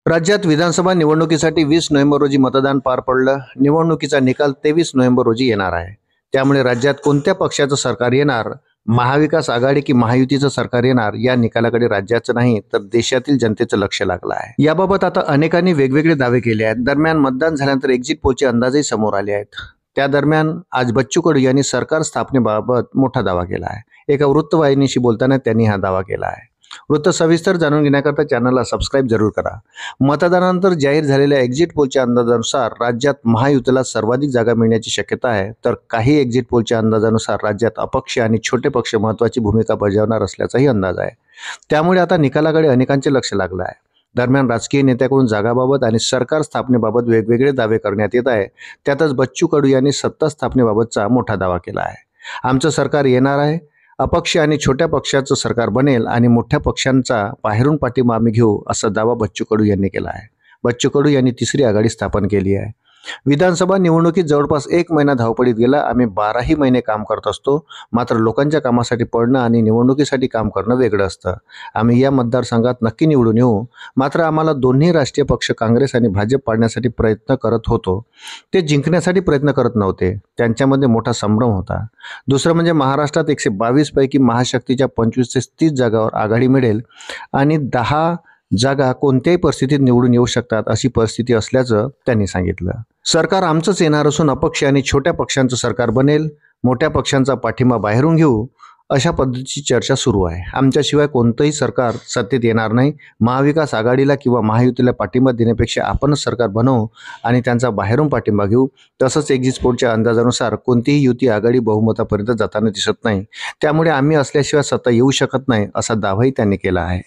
राज्यात विधानसभा निवडणुकीसाठी 20 नोव्हेंबर रोजी मतदान पार पडलं. निवडणुकीचा निकाल 23 नोव्हेंबर रोजी येणार आहे. त्यामुळे राज्यात कोणत्या पक्षाचं सरकार येणार, महाविकास आघाडी की महायुतीचं सरकार येणार, या निकालाकडे राज्याचं नाही तर देशातील जनतेचं लक्ष लागलं आहे. याबाबत आता अनेकांनी वेगवेगळे दावे केले आहेत. दरम्यान मतदान झाल्यानंतर एक्झिट पोलचे अंदाजही समोर आले आहेत. त्या दरम्यान आज बच्चू कडू यांनी सरकार स्थापनेबाबत मोठा दावा केला आहे. एका वृत्तवाहिनीशी बोलताना त्यांनी हा दावा केला आहे. वृत्त सविस्तर जाणून घेण्याकरता चॅनलला सबस्क्राईब जरूर करा. मतदानानंतर जाहीर झालेल्या एक्झिट पोलच्या अंदाजानुसार राज्यात महायुतीला सर्वाधिक जागा मिळण्याची शक्यता आहे, तर काही एक्झिट पोलच्या अंदाजानुसार राज्यात अपक्ष आणि छोटे पक्ष महत्त्वाची भूमिका बजावणार असल्याचाही अंदाज आहे. त्यामुळे आता निकालाकडे अनेकांचे लक्ष लागलं आहे. दरम्यान राजकीय नेत्याकडून जागाबाबत आणि सरकार स्थापनेबाबत वेगवेगळे दावे करण्यात येत आहे. त्यातच बच्चू कडू यांनी सत्ता स्थापनेबाबतचा मोठा दावा केला आहे. आमचं सरकार येणार आहे, अपक्ष आणि छोट्या पक्षाचं सरकार बनेल आणि मोठ्या पक्षांचा बाहेरून पाठिंबा आम्ही घेऊ, असा दावा बच्चू कडू यांनी केला आहे. बच्चू कडू यांनी तिसरी आघाडी स्थापन केली आहे. विधानसभा निवडणुकीत जवळपास 1 महिना धावपळीत गेला. आम्ही 12ही महिने काम करत असतो, मात्र लोकांच्या कामासाठी पडणं आणि निवडणुकीसाठी काम करणं वेगळं असतं. आम्ही या मतदारसंघात नक्की निवडून येऊ, मात्र आम्हाला दोन्ही राष्ट्रीय पक्ष काँग्रेस आणि भाजप पाडण्यासाठी प्रयत्न करत होतो. ते जिंकण्यासाठी प्रयत्न करत नव्हते. त्यांच्यामध्ये मोठा संभ्रम होता. दुसरं म्हणजे महाराष्ट्रात 122 पैकी महाशक्तीच्या 25 ते 30 जागांवर आघाडी मिळेल आणि 10 जागा कोणत्याही परिस्थितीत निवडून येऊ शकतात, अशी परिस्थिती असल्याचं त्यांनी सांगितलं. सरकार आमचंच येणार असून अपक्ष आणि छोट्या पक्षांचं सरकार बनेल, मोठ्या पक्षांचा पाठिंबा बाहेरून घेऊ, अशा पद्धतीची चर्चा सुरू आहे. आमच्याशिवाय कोणतंही सरकार सत्तेत येणार नाही. महाविकास आघाडीला किंवा महायुतीला पाठिंबा देण्यापेक्षा आपणच सरकार बनवू आणि त्यांचा बाहेरून पाठिंबा घेऊ. तसंच एक्झिट पोलच्या अंदाजानुसार कोणतीही युती आघाडी बहुमतापर्यंत जाताना दिसत नाही. त्यामुळे आम्ही असल्याशिवाय सत्ता येऊ शकत नाही, असा दावाही त्यांनी केला आहे.